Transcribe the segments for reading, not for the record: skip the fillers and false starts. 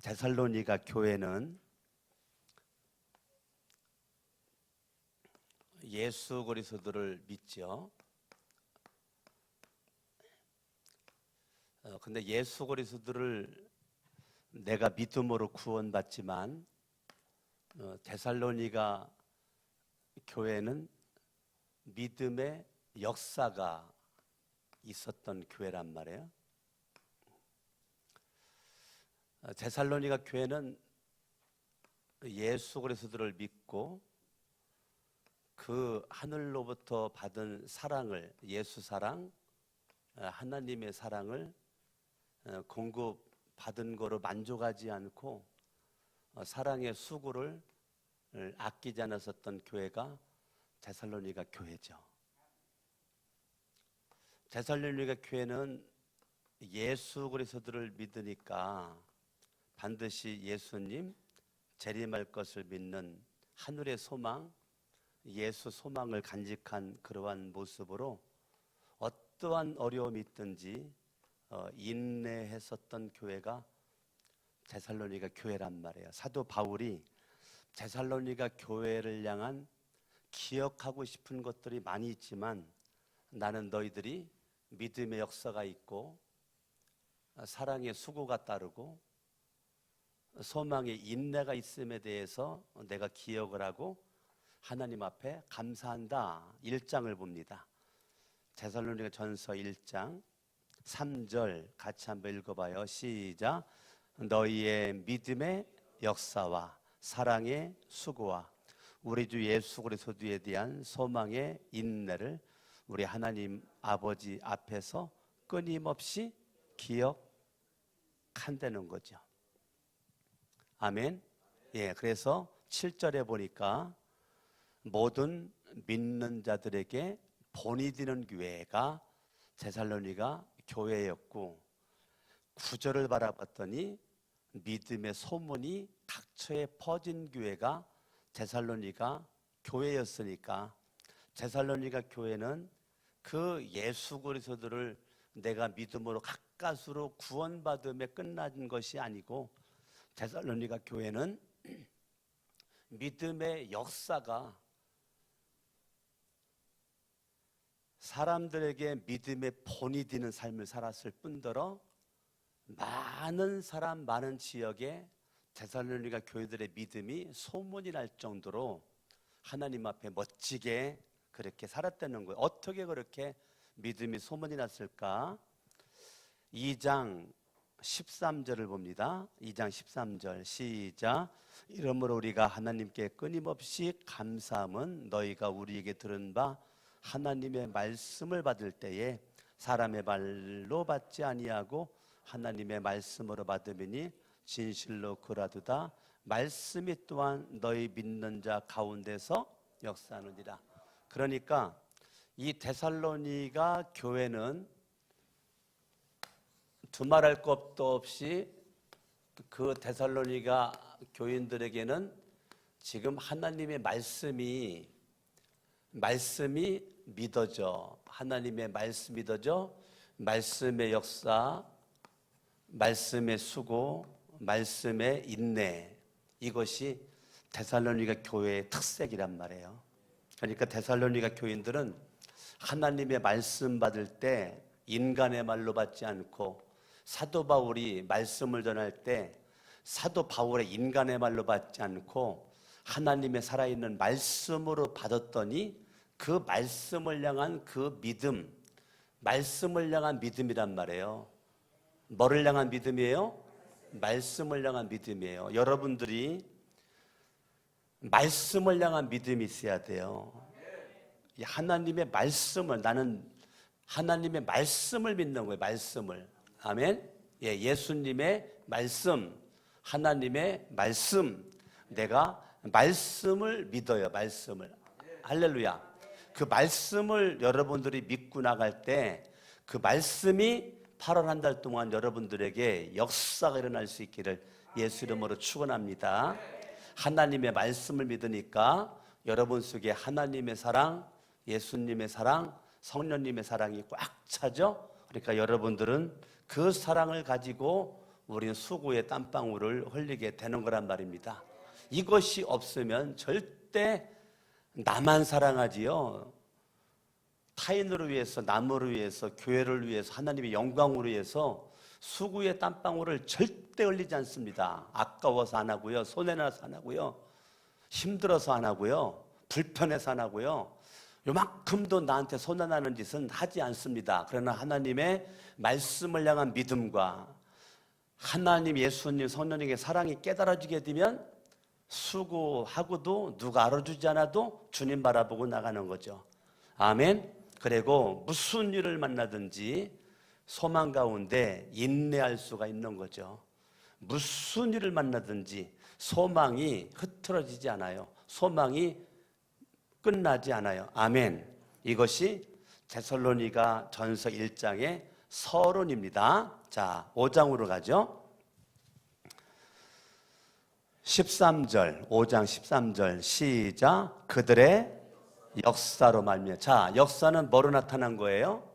데살로니가 교회는 예수 그리스도를 믿죠. 근데 예수 그리스도를 내가 믿음으로 구원받지만 데살로니가 교회는 믿음의 역사가 있었던 교회란 말이에요. 데살로니가 교회는 예수 그리스도를 믿고 그 하늘로부터 받은 사랑을, 예수 사랑, 하나님의 사랑을 공급받은 거로 만족하지 않고 사랑의 수고를 아끼지 않았었던 교회가 데살로니가 교회죠. 데살로니가 교회는 예수 그리스도를 믿으니까 반드시 예수님 재림할 것을 믿는 하늘의 소망, 예수 소망을 간직한 그러한 모습으로 어떠한 어려움이 있든지 인내했었던 교회가 데살로니가 교회란 말이에요. 사도 바울이 데살로니가 교회를 향한 기억하고 싶은 것들이 많이 있지만 나는 너희들이 믿음의 역사가 있고 사랑의 수고가 따르고 소망의 인내가 있음에 대해서 내가 기억을 하고 하나님 앞에 감사한다. 1장을 봅니다. 데살로니가 전서 1장 3절 같이 한번 읽어봐요. 시작. 너희의 믿음의 역사와 사랑의 수고와 우리 주 예수 그리스도에 대한 소망의 인내를 우리 하나님 아버지 앞에서 끊임없이 기억한다는 거죠. 아멘. 예, 그래서 7절에 보니까 모든 믿는 자들에게 본이 되는 교회가 데살로니가 교회였고 9절을 바라봤더니 믿음의 소문이 각처에 퍼진 교회가 데살로니가 교회였으니까 데살로니가 교회는 그 예수 그리스도를 내가 믿음으로 가까스로 구원받음에 끝난 것이 아니고 데살로니가 교회는 믿음의 역사가 사람들에게 믿음의 본이 되는 삶을 살았을 뿐더러 많은 사람, 많은 지역에 데살로니가 교회들의 믿음이 소문이 날 정도로 하나님 앞에 멋지게 그렇게 살았다는 거예요. 어떻게 그렇게 믿음이 소문이 났을까? 2장 13절을 봅니다. 2장 13절 시작. 이러므로 우리가 하나님께 끊임없이 감사함은 너희가 우리에게 들은 바 하나님의 말씀을 받을 때에 사람의 말로 받지 아니하고 하나님의 말씀으로 받으니 진실로 그라도다. 말씀이 또한 너희 믿는 자 가운데서 역사하느니라. 그러니까 이 데살로니가 교회는 두말할 것도 없이 그 데살로니가 교인들에게는 지금 하나님의 말씀이 믿어져. 하나님의 말씀이 믿어져. 말씀의 역사, 말씀의 수고, 말씀의 인내, 이것이 데살로니가 교회의 특색이란 말이에요. 그러니까 데살로니가 교인들은 하나님의 말씀 받을 때 인간의 말로 받지 않고 사도 바울이 말씀을 전할 때 사도 바울의 인간의 말로 받지 않고 하나님의 살아있는 말씀으로 받았더니 그 말씀을 향한 그 믿음, 말씀을 향한 믿음이란 말이에요. 뭐를 향한 믿음이에요? 말씀을 향한 믿음이에요. 여러분들이 말씀을 향한 믿음이 있어야 돼요. 하나님의 말씀을, 나는 하나님의 말씀을 믿는 거예요. 말씀을. 아멘. 예, 예수님의 말씀, 하나님의 말씀, 내가 말씀을 믿어요. 말씀을. 할렐루야. 그 말씀을 여러분들이 믿고 나갈 때 그 말씀이 8월 한 달 동안 여러분들에게 역사가 일어날 수 있기를 예수 이름으로 축원합니다. 하나님의 말씀을 믿으니까 여러분 속에 하나님의 사랑, 예수님의 사랑, 성령님의 사랑이 꽉 차죠. 그러니까 여러분들은 그 사랑을 가지고 우리는 수고의 땀방울을 흘리게 되는 거란 말입니다. 이것이 없으면 절대 나만 사랑하지요, 타인을 위해서, 남을 위해서, 교회를 위해서, 하나님의 영광을 위해서 수고의 땀방울을 절대 흘리지 않습니다. 아까워서 안 하고요, 손해나서 안 하고요, 힘들어서 안 하고요, 불편해서 안 하고요, 요만큼도 나한테 손해나는 짓은 하지 않습니다. 그러나 하나님의 말씀을 향한 믿음과 하나님, 예수님, 성령님의 사랑이 깨달아지게 되면 수고하고도 누가 알아주지 않아도 주님 바라보고 나가는 거죠. 아멘. 그리고 무슨 일을 만나든지 소망 가운데 인내할 수가 있는 거죠. 무슨 일을 만나든지 소망이 흐트러지지 않아요. 소망이 끝나지 않아요. 아멘. 이것이 데살로니가 전서 1장의 서론입니다. 자, 5장으로 가죠. 13절, 5장 13절 시작. 그들의 역사로 말미암아. 자, 역사는 뭐로 나타난 거예요?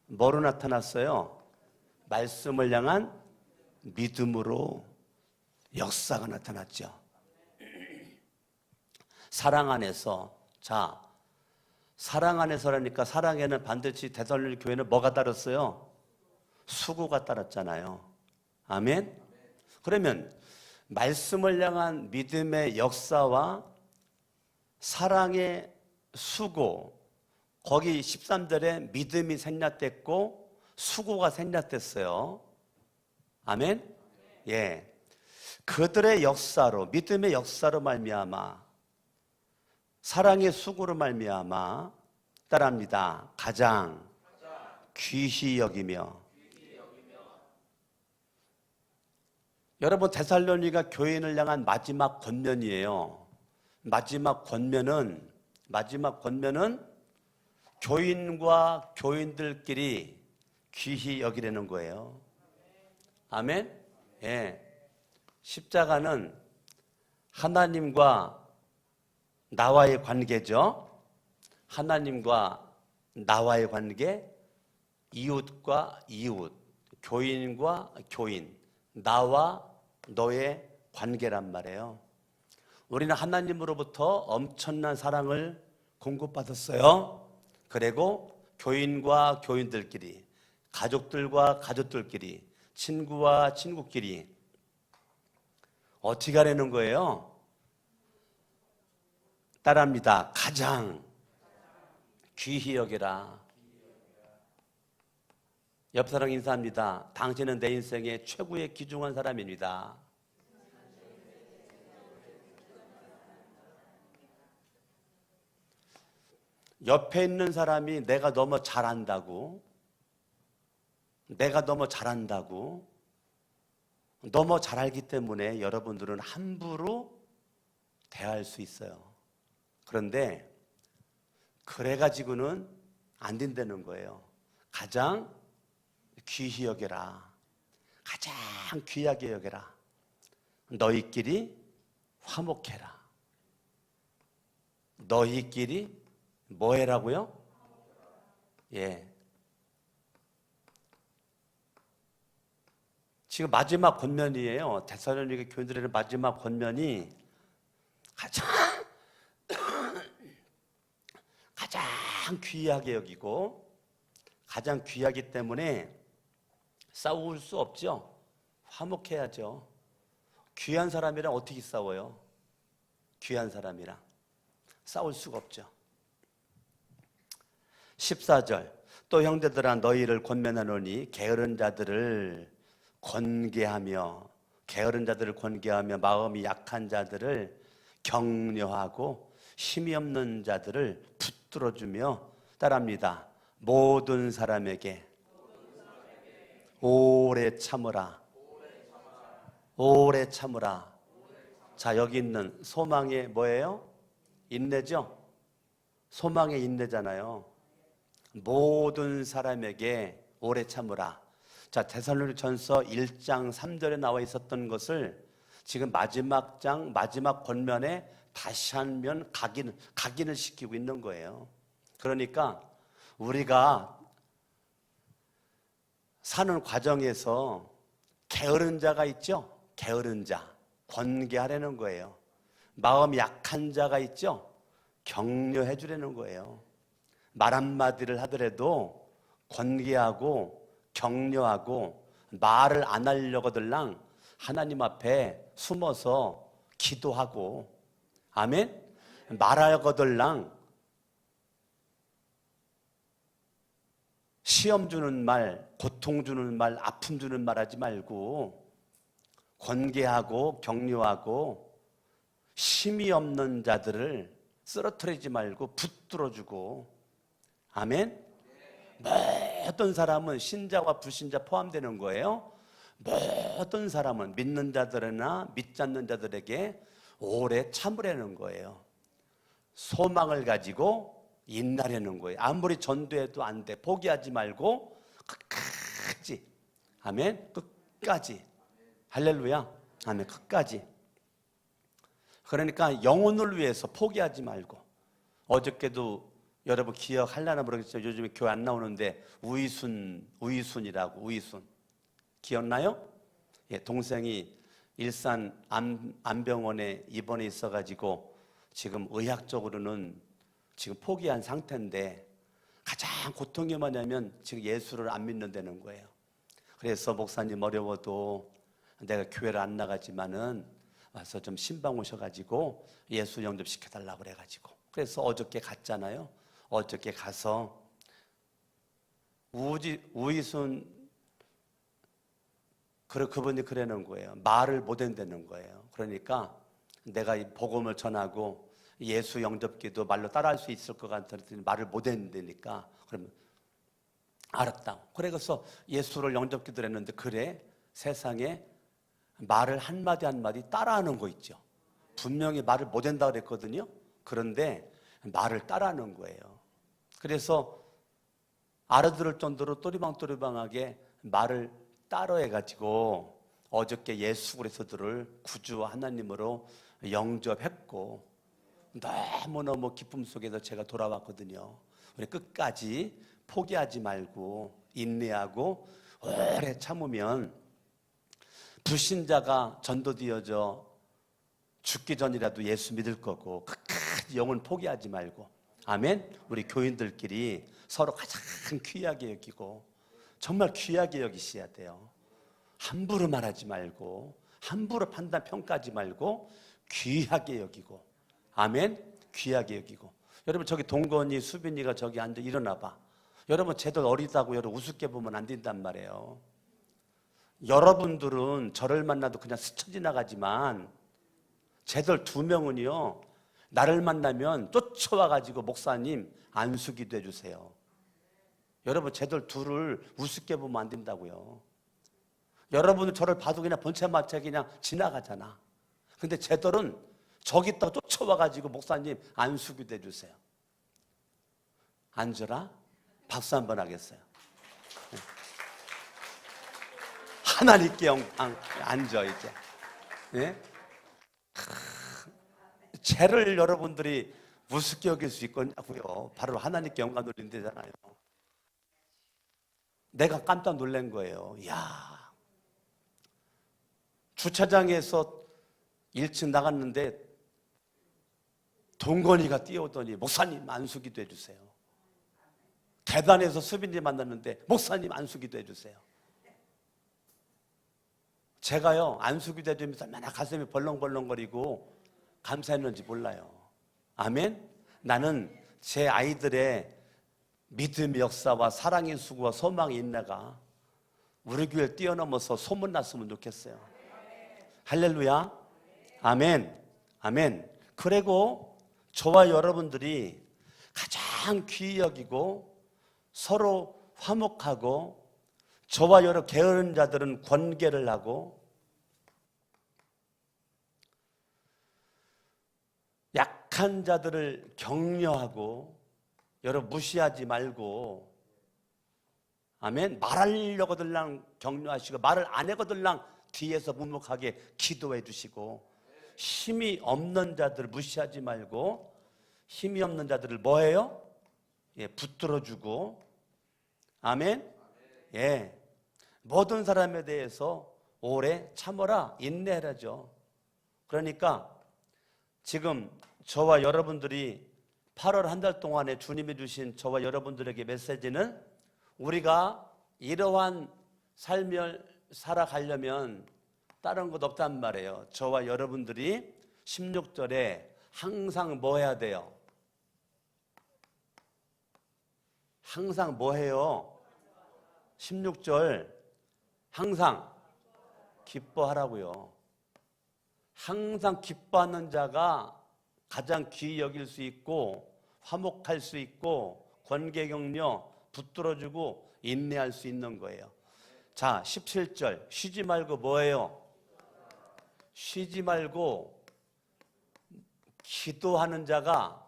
뭐로 나타났어요? 말씀을 향한 믿음으로 역사가 나타났죠. 사랑 안에서. 자, 사랑 안에서라니까 사랑에는 반드시 데살로니가 교회는 뭐가 따랐어요? 수고가 따랐잖아요. 아멘. 그러면 말씀을 향한 믿음의 역사와 사랑의 수고, 거기 13절에 믿음이 생략됐고 수고가 생략됐어요. 아멘. 예. 그들의 역사로, 믿음의 역사로 말미암아, 사랑의 수고로 말미암아 따라합니다. 가장 귀히 여기며. 여러분, 데살로니가 교인을 향한 마지막 권면이에요. 마지막 권면은 교인과 교인들끼리 귀히 여기려는 거예요. 아멘. 예. 십자가는 하나님과 나와의 관계죠. 하나님과 나와의 관계, 이웃과 이웃, 교인과 교인, 나와 너의 관계란 말이에요. 우리는 하나님으로부터 엄청난 사랑을 공급받았어요. 그리고 교인과 교인들끼리, 가족들과 가족들끼리, 친구와 친구끼리 어떻게 하려는 거예요? 따라합니다. 가장 귀히 여기라. 옆 사람 인사합니다. 당신은 내 인생의 최고의 귀중한 사람입니다. 옆에 있는 사람이 내가 너무 잘한다고, 너무 잘 알기 때문에 여러분들은 함부로 대할 수 있어요. 그런데 그래가지고는 안 된다는 거예요. 가장 귀히 여겨라. 가장 귀하게 여겨라. 너희끼리 화목해라. 너희끼리 뭐 해라고요? 예. 지금 마지막 권면이에요. 데살로니가 교인들에게 마지막 권면이 가장 귀하게 여기고, 가장 귀하기 때문에 싸울 수 없죠. 화목해야죠. 귀한 사람이랑 어떻게 싸워요? 귀한 사람이랑 싸울 수가 없죠. 14절, 또 형제들아 너희를 권면하노니 게으른 자들을 권계하며 마음이 약한 자들을 격려하고 힘이 없는 자들을 붙들어주며, 따라합니다. 모든 사람에게 오래 참으라. 오래 참으라. 자, 여기 있는 소망의 뭐예요? 인내죠? 소망의 인내잖아요. 모든 사람에게 오래 참으라. 자, 데살로니가전서 1장 3절에 나와 있었던 것을 지금 마지막 장, 마지막 권면에 다시 한번 각인을 시키고 있는 거예요. 그러니까 우리가 사는 과정에서 게으른 자가 있죠. 게으른 자 권계하려는 거예요. 마음이 약한 자가 있죠. 격려해 주려는 거예요. 말 한마디를 하더라도 권계하고 격려하고 말을 안 하려고들랑 하나님 앞에 숨어서 기도하고, 아멘? 말하거들랑 시험 주는 말, 고통 주는 말, 아픔 주는 말 하지 말고 권계하고 격려하고 힘이 없는 자들을 쓰러뜨리지 말고 붙들어주고, 아멘? 모든 사람은 신자와 불신자 포함되는 거예요. 모든 사람은 믿는 자들이나 믿지 않는 자들에게 오래 참으려는 거예요. 소망을 가지고 인내하려는 거예요. 아무리 전도해도 안 돼. 포기하지 말고 끝까지. 아멘. 끝까지. 할렐루야. 아멘. 끝까지. 그러니까 영혼을 위해서 포기하지 말고. 어저께도 여러분 기억하려나 모르겠어요. 요즘에 교회 안 나오는데 우이순이라고. 우이순 기억나요? 예, 동생이 일산 안병원에 입원해 있어가지고 지금 의학적으로는 지금 포기한 상태인데 가장 고통이 뭐냐면 지금 예수를 안 믿는다는 거예요. 그래서 목사님 어려워도 내가 교회를 안 나가지만은 와서 좀 신방 오셔가지고 예수 영접시켜달라고 그래가지고 그래서 어저께 갔잖아요. 어저께 가서 우이순 그분이 그러는 거예요. 말을 못 한다는 거예요. 그러니까 내가 이 복음을 전하고 예수 영접기도 말로 따라할 수 있을 것 같았더니 말을 못 한다니까. 그러면 알았다. 그래서 예수를 영접기도 했는데 그래 세상에 말을 한마디 한마디 따라하는 거 있죠. 분명히 말을 못 한다고 그랬거든요. 그런데 말을 따라하는 거예요. 그래서 알아들을 정도로 또리방또리방하게 말을 따라해가지고 어저께 예수 그리스도를 구주와 하나님으로 영접했고 너무너무 기쁨 속에서 제가 돌아왔거든요. 우리 끝까지 포기하지 말고 인내하고 오래 참으면 불신자가 전도되어져 죽기 전이라도 예수 믿을 거고 끝까지 영혼 포기하지 말고, 아멘. 우리 교인들끼리 서로 가장 귀하게 여기고 정말 귀하게 여기셔야 돼요. 함부로 말하지 말고 함부로 판단 평가하지 말고 귀하게 여기고, 아멘. 귀하게 여기고. 여러분 저기 동건이 수빈이가 저기 앉아 일어나 봐. 여러분 쟤들 어리다고 여러분 우습게 보면 안 된단 말이에요. 여러분들은 저를 만나도 그냥 스쳐 지나가지만 쟤들 두 명은요 나를 만나면 쫓아와가지고 목사님 안수기도 해주세요. 여러분 쟤들 둘을 우습게 보면 안 된다고요. 여러분은 저를 봐도 그냥 번체마체 그냥 지나가잖아. 근데 쟤들은 저기 있다가 쫓아와가지고 목사님 안수기도 해주세요. 앉으라. 박수 한번 하겠어요. 하나님께 영광. 앉아 이제. 네? 죄를 여러분들이 우습게 여길 수 있겠냐고요. 바로 하나님께 영광 돌리는 데잖아요. 내가 깜짝 놀란 거예요. 이야, 주차장에서 1층 나갔는데 동건이가 뛰어오더니 목사님 안수기도 해주세요. 계단에서 수빈이 만났는데 목사님 안수기도 해주세요. 제가요 안수기도 해주면서 얼마나 가슴이 벌렁벌렁거리고 감사했는지 몰라요. 아멘. 나는 제 아이들의 믿음의 역사와 사랑의 수고와 소망의 인내가 우리 교회를 뛰어넘어서 소문났으면 좋겠어요. 할렐루야. 아멘. 아멘. 그리고 저와 여러분들이 가장 귀히 여기고 서로 화목하고 저와 여러 게으른 자들은 권계를 하고 약한 자들을 격려하고 여러분 무시하지 말고, 아멘. 말하려고들랑 격려하시고 말을 안 해거들랑 뒤에서 묵묵하게 기도해 주시고, 힘이 없는 자들을 무시하지 말고 힘이 없는 자들을 뭐해요? 예, 붙들어 주고, 아멘. 예, 모든 사람에 대해서 오래 참어라, 인내하라죠. 그러니까 지금 저와 여러분들이 8월 한 달 동안에 주님이 주신 저와 여러분들에게 메시지는 우리가 이러한 삶을 살아가려면 다른 것 없단 말이에요. 저와 여러분들이 16절에 항상 뭐 해야 돼요? 항상 뭐 해요? 16절 항상 기뻐하라고요. 항상 기뻐하는 자가 가장 귀히 여길 수 있고 화목할 수 있고 권계격려 붙들어주고 인내할 수 있는 거예요. 자, 17절 쉬지 말고 뭐예요? 쉬지 말고 기도하는 자가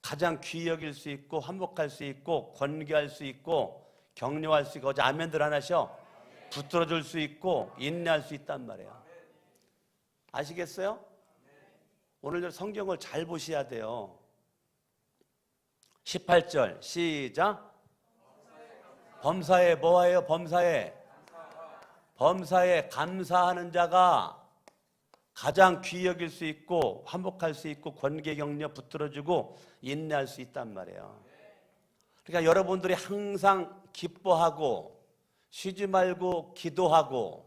가장 귀히 여길 수 있고 화목할 수 있고 권계할 수 있고 격려할 수 있고, 어제 아멘들 안 하셔? 붙들어줄 수 있고 인내할 수 있단 말이에요. 아시겠어요? 오늘 성경을 잘 보셔야 돼요. 18절 시작. 범사에 뭐하여? 범사에 감사하는 자가 가장 귀히 여길 수 있고 화목할 수 있고 권계 격려 붙들어주고 인내할 수 있단 말이에요. 그러니까 여러분들이 항상 기뻐하고 쉬지 말고 기도하고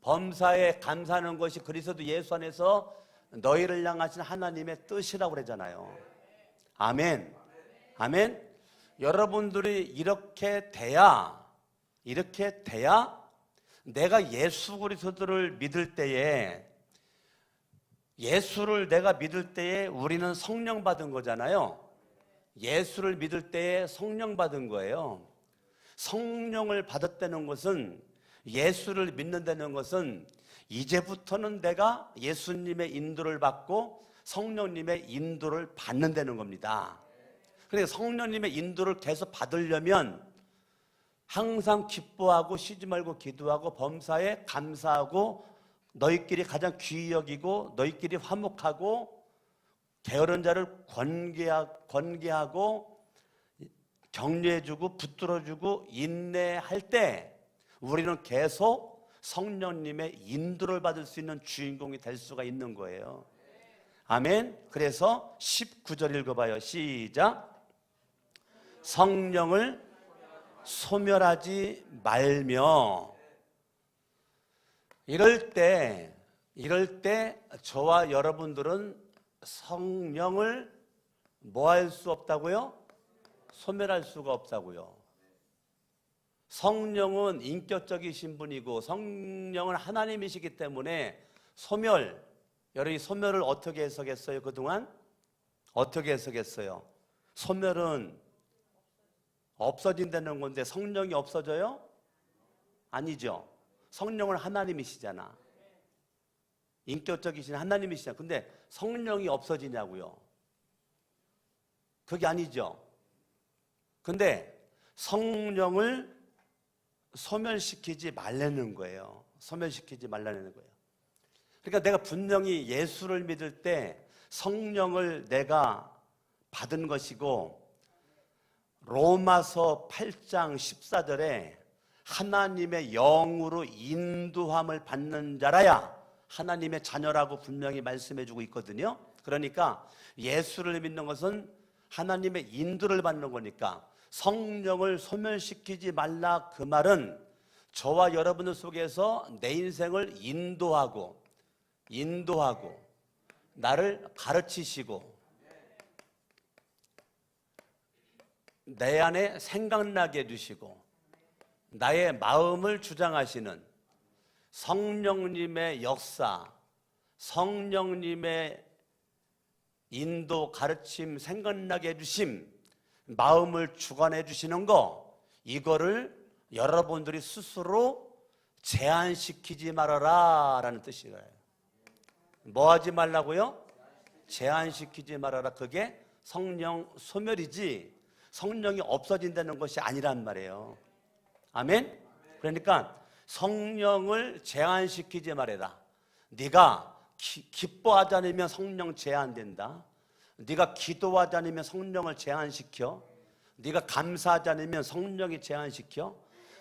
범사에 감사하는 것이 그리스도 예수 안에서 너희를 향하신 하나님의 뜻이라고 그러잖아요. 아멘. 아멘. 여러분들이 이렇게 돼야 내가 예수 그리스도를 믿을 때에, 예수를 내가 믿을 때에 우리는 성령 받은 거잖아요. 예수를 믿을 때에 성령 받은 거예요. 성령을 받았다는 것은, 예수를 믿는다는 것은 이제부터는 내가 예수님의 인도를 받고 성령님의 인도를 받는다는 겁니다. 그래서 성령님의 인도를 계속 받으려면 항상 기뻐하고 쉬지 말고 기도하고 범사에 감사하고 너희끼리 가장 귀히 여기고 너희끼리 화목하고 게으른 자를 권계하고 격려해주고 붙들어주고 인내할 때 우리는 계속 성령님의 인도를 받을 수 있는 주인공이 될 수가 있는 거예요. 아멘. 그래서 19절 읽어봐요. 시작. 성령을 소멸하지 말며. 이럴 때 저와 여러분들은 성령을 뭐 할 수 없다고요? 소멸할 수가 없다고요. 성령은 인격적이신 분이고 성령은 하나님이시기 때문에 여러분이 소멸을 어떻게 해석했어요? 그동안 어떻게 해석했어요? 소멸은 없어진다는 건데 성령이 없어져요? 아니죠. 성령은 하나님이시잖아. 인격적이신 하나님이시잖아. 근데 성령이 없어지냐고요? 그게 아니죠. 근데 성령을 소멸시키지 말라는 거예요. 소멸시키지 말라는 거예요. 그러니까 내가 분명히 예수를 믿을 때 성령을 내가 받은 것이고, 로마서 8장 14절에 하나님의 영으로 인도함을 받는 자라야 하나님의 자녀라고 분명히 말씀해주고 있거든요. 그러니까 예수를 믿는 것은 하나님의 인도를 받는 거니까 성령을 소멸시키지 말라, 그 말은 저와 여러분들 속에서 내 인생을 인도하고 나를 가르치시고 내 안에 생각나게 해주시고 나의 마음을 주장하시는 성령님의 역사, 성령님의 인도, 가르침, 생각나게 해주심, 마음을 주관해 주시는 거, 이거를 여러분들이 스스로 제한시키지 말아라 라는 뜻이에요. 뭐 하지 말라고요? 제한시키지 말아라. 그게 성령 소멸이지 성령이 없어진다는 것이 아니란 말이에요. 아멘? 그러니까 성령을 제한시키지 말아라. 네가 기뻐하지 않으면 성령 제한된다. 네가 기도하지 않으면 성령을 제한시켜. 네가 감사하지 않으면 성령이 제한시켜.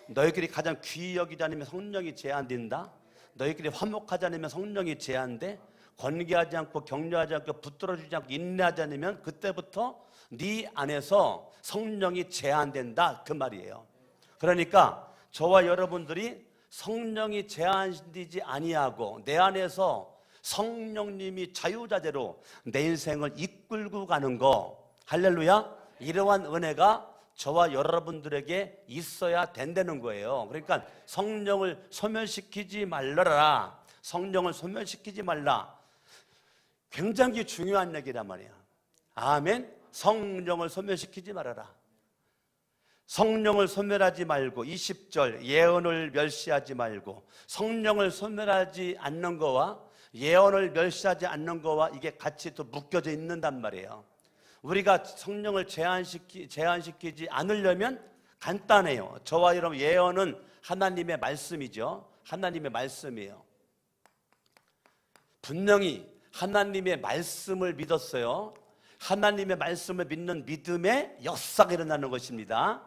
너희끼리 가장 귀히 여기지 않으면 성령이 제한된다. 너희끼리 화목하지 않으면 성령이 제한돼. 권계하지 않고 격려하지 않고 붙들어주지 않고 인내하지 않으면 그때부터 네 안에서 성령이 제한된다, 그 말이에요. 그러니까 저와 여러분들이 성령이 제한되지 아니하고 내 안에서 성령님이 자유자재로 내 인생을 이끌고 가는 거, 할렐루야, 이러한 은혜가 저와 여러분들에게 있어야 된다는 거예요. 그러니까 성령을 소멸시키지 말라라. 성령을 소멸시키지 말라. 굉장히 중요한 얘기란 말이야. 아멘. 성령을 소멸시키지 말아라. 성령을 소멸하지 말고, 20절 예언을 멸시하지 말고, 성령을 소멸하지 않는 거와 예언을 멸시하지 않는 거와 이게 같이 또 묶여져 있는단 말이에요. 우리가 성령을 제한시키지 않으려면 간단해요. 저와 여러분, 예언은 하나님의 말씀이죠. 하나님의 말씀이에요. 분명히 하나님의 말씀을 믿었어요. 하나님의 말씀을 믿는 믿음의 역사가 일어나는 것입니다.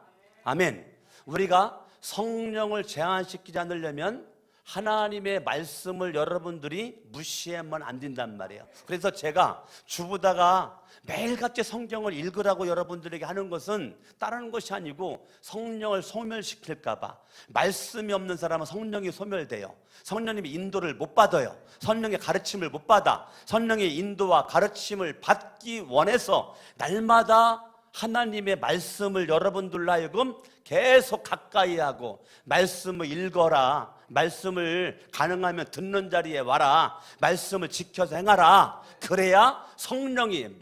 아멘. 우리가 성령을 제한시키지 않으려면 하나님의 말씀을 여러분들이 무시하면 안 된단 말이에요. 그래서 제가 주보다가 매일같이 성경을 읽으라고 여러분들에게 하는 것은 다른 것이 아니고 성령을 소멸시킬까 봐. 말씀이 없는 사람은 성령이 소멸돼요. 성령님의 인도를 못 받아요. 성령의 가르침을 못 받아. 성령의 인도와 가르침을 받기 원해서 날마다 하나님의 말씀을 여러분들로 하여금 계속 가까이 하고, 말씀을 읽어라, 말씀을 가능하면 듣는 자리에 와라, 말씀을 지켜서 행하라. 그래야 성령이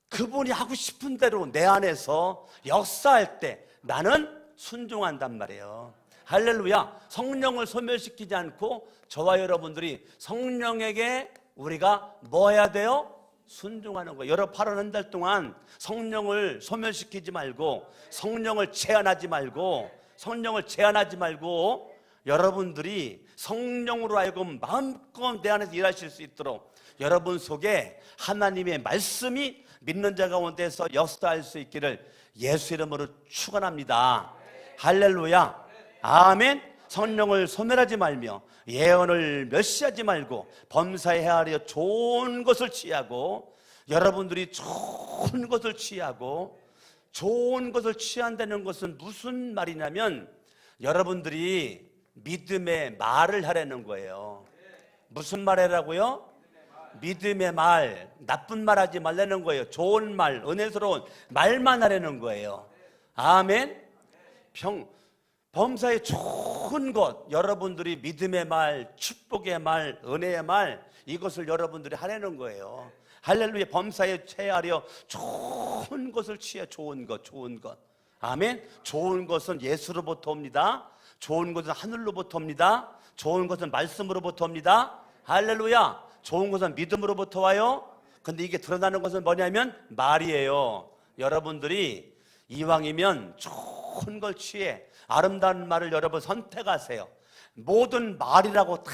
그분이 하고 싶은 대로 내 안에서 역사할 때 나는 순종한단 말이에요. 할렐루야. 성령을 소멸시키지 않고 저와 여러분들이 성령에게 우리가 뭐 해야 돼요? 순종하는 거예요. 여러 8월 한 달 동안 성령을 소멸시키지 말고, 성령을 제한하지 말고, 성령을 제한하지 말고, 여러분들이 성령으로 하여금 마음껏 내 안에서 일하실 수 있도록 여러분 속에 하나님의 말씀이 믿는 자 가운데서 역사할 수 있기를 예수 이름으로 축원합니다. 할렐루야. 아멘. 성령을 소멸하지 말며 예언을 멸시하지 말고 범사에 헤아려 좋은 것을 취하고, 여러분들이 좋은 것을 취하고, 좋은 것을 취한다는 것은 무슨 말이냐면 여러분들이 믿음의 말을 하라는 거예요. 무슨 말 하라고요? 믿음의 말, 나쁜 말 하지 말라는 거예요. 좋은 말, 은혜스러운 말만 하라는 거예요. 아멘. 범사에 좋은 것, 여러분들이 믿음의 말, 축복의 말, 은혜의 말, 이것을 여러분들이 하라는 거예요. 할렐루야. 범사에 취하려 좋은 것을 취해. 좋은 것, 좋은 것. 아멘. 좋은 것은 예수로부터 옵니다. 좋은 것은 하늘로부터 옵니다. 좋은 것은 말씀으로부터 옵니다. 할렐루야. 좋은 것은 믿음으로부터 와요. 근데 이게 드러나는 것은 뭐냐면 말이에요. 여러분들이 이왕이면 좋은 걸 취해. 아름다운 말을 여러분 선택하세요. 모든 말이라고 다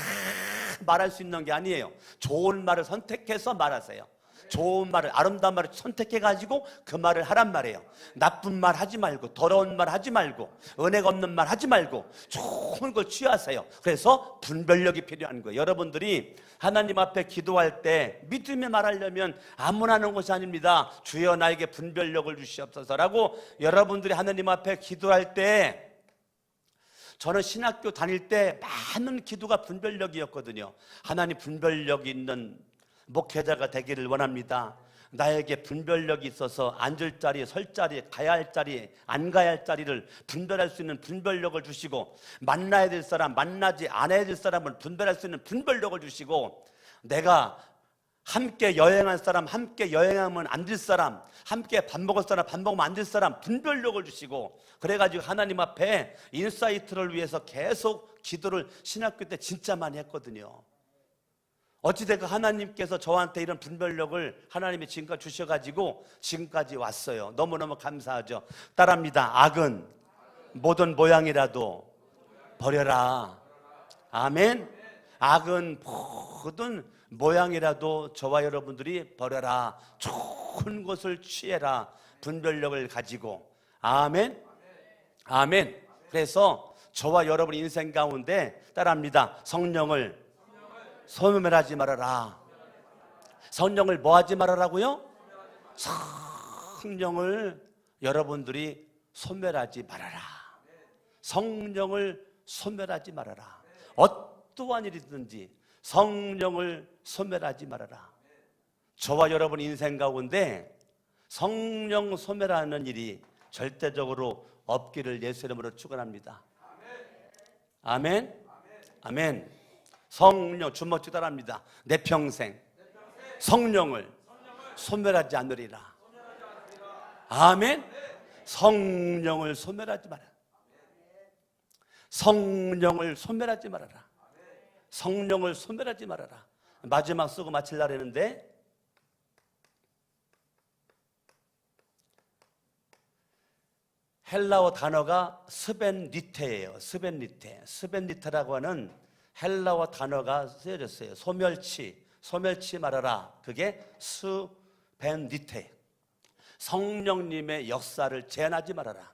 말할 수 있는 게 아니에요. 좋은 말을 선택해서 말하세요. 좋은 말을, 아름다운 말을 선택해가지고 그 말을 하란 말이에요. 나쁜 말 하지 말고, 더러운 말 하지 말고, 은혜가 없는 말 하지 말고 좋은 걸 취하세요. 그래서 분별력이 필요한 거예요. 여러분들이 하나님 앞에 기도할 때 믿음의 말하려면 아무나 하는 것이 아닙니다. 주여 나에게 분별력을 주시옵소서라고 여러분들이 하나님 앞에 기도할 때, 저는 신학교 다닐 때 많은 기도가 분별력이었거든요. 하나님, 분별력이 있는 목회자가 되기를 원합니다. 나에게 분별력이 있어서 앉을 자리, 설 자리, 가야 할 자리, 안 가야 할 자리를 분별할 수 있는 분별력을 주시고, 만나야 될 사람, 만나지 않아야 될 사람을 분별할 수 있는 분별력을 주시고, 내가 함께 여행할 사람, 함께 여행하면 안 될 사람, 함께 밥 먹을 사람, 밥 먹으면 안 될 사람, 분별력을 주시고, 그래가지고 하나님 앞에 인사이트를 위해서 계속 기도를 신학교 때 진짜 많이 했거든요. 어찌됐건 하나님께서 저한테 이런 분별력을 하나님이 지금까지 주셔가지고 지금까지 왔어요. 너무너무 감사하죠. 따라합니다. 악은 모든 모양이라도 버려라. 아멘. 악은 모든 모양이라도 저와 여러분들이 버려라. 좋은 것을 취해라. 분별력을 가지고. 아멘. 아멘. 그래서 저와 여러분 인생 가운데 따라합니다. 성령을 소멸하지 말아라. 성령을 뭐 하지 말아라고요? 성령을 여러분들이 소멸하지 말아라. 성령을 소멸하지 말아라. 어떠한 일이든지 성령을 소멸하지 말아라. 저와 여러분 인생 가운데 성령 소멸하는 일이 절대적으로 없기를 예수 이름으로 축원합니다. 아멘. 아멘. 성령 주먹 따라합니다. 내 평생 성령을 소멸하지 않으리라. 아멘. 성령을 소멸하지 말아라. 성령을 소멸하지 말아라. 성령을 소멸하지 말아라. 마지막 쓰고 마치려고 했는데 헬라어 단어가 스벤리테예요. 스벤리테. 스벤리테라고 하는 헬라어 단어가 쓰여졌어요. 소멸치 말아라. 그게 스벤리테. 성령님의 역사를 제한하지 말아라.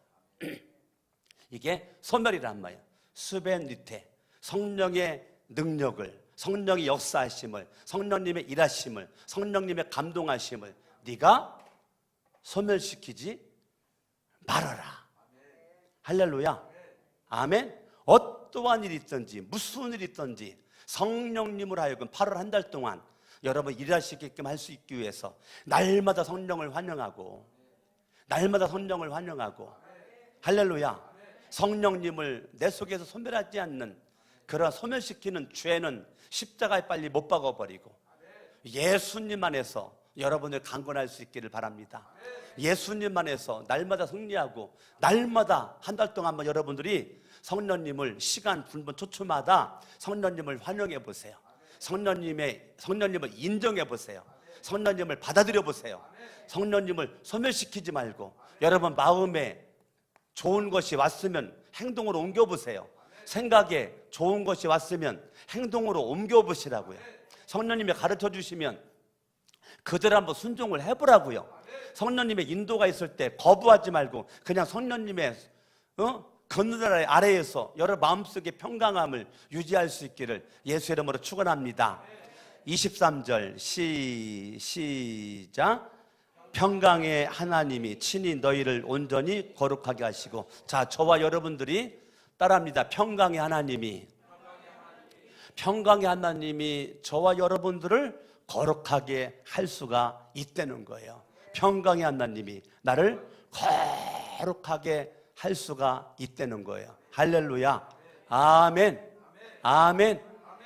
이게 소멸이란 말이에요. 스벤리테. 성령의 능력을, 성령의 역사하심을, 성령님의 일하심을, 성령님의 감동하심을 네가 소멸시키지 말아라. 할렐루야. 아멘. 어떠한 일이 있든지 무슨 일이 있든지 성령님으로 하여금 8월 한 달 동안 여러분 일하시게끔 할 수 있기 위해서 날마다 성령을 환영하고 날마다 성령을 환영하고 할렐루야. 성령님을 내 속에서 소멸하지 않는 그런 소멸시키는 죄는 십자가에 빨리 못 박아버리고 예수님 안에서 여러분을 강건할 수 있기를 바랍니다. 예수님 안에서 날마다 승리하고 날마다 한 달 동안 여러분들이 성령님을 시간 분분 초초마다 성령님을 환영해 보세요. 성령님을 인정해 보세요. 성령님을 받아들여 보세요. 성령님을 소멸시키지 말고 여러분 마음에 좋은 것이 왔으면 행동으로 옮겨 보세요. 생각에 좋은 것이 왔으면 행동으로 옮겨 보시라고요. 성령님이 가르쳐 주시면 그대로 한번 순종을 해보라고요. 성령님의 인도가 있을 때 거부하지 말고 그냥 성령님의 그늘 아래에서 여러 마음속의 평강함을 유지할 수 있기를 예수 이름으로 축원합니다. 23절 시작. 평강의 하나님이 친히 너희를 온전히 거룩하게 하시고. 자, 저와 여러분들이 따라합니다. 평강의 하나님이 저와 여러분들을 거룩하게 할 수가 있다는 거예요. 평강의 하나님이 나를 거룩하게 할 수가 있다는 거예요. 할렐루야. 아멘. 아멘.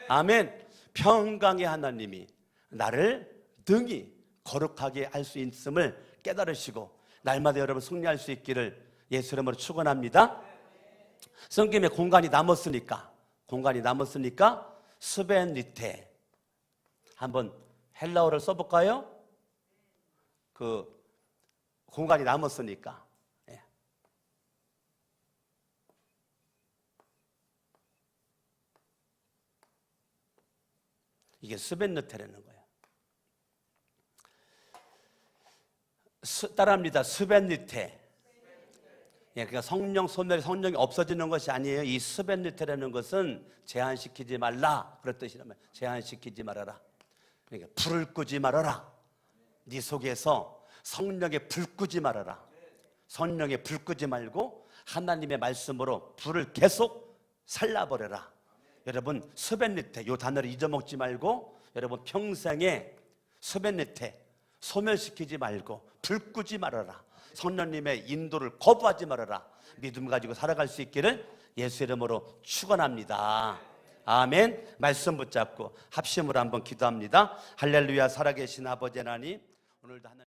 아멘. 평강의 하나님이 나를 능히 거룩하게 할 수 있음을 깨달으시고 날마다 여러분 승리할 수 있기를 예수 이름으로 축원합니다. 성김에 공간이 남았으니까 스벤리테 한번 헬라어를 써볼까요? 그 공간이 남았으니까 이게 스벤리테라는 거예요. 따라합니다. 스벤리테. 그러니까 성령 소멸, 성령이 없어지는 것이 아니에요. 이 스벤리테라는 것은 제한시키지 말라 그런 뜻이란 말이에요. 제한시키지 말아라. 그러니까 불을 끄지 말아라. 네 속에서 성령의 불 끄지 말아라. 성령의 불 끄지 말고 하나님의 말씀으로 불을 계속 살라버려라. 여러분 스벤리테 이 단어를 잊어먹지 말고 여러분 평생에 스벤리테 소멸시키지 말고 불 끄지 말아라. 성령님의 인도를 거부하지 말아라. 믿음 가지고 살아갈 수 있기를 예수 이름으로 축원합니다. 아멘. 말씀 붙잡고 합심으로 한번 기도합니다. 할렐루야. 살아계신 아버지 하나님, 오늘도 하나님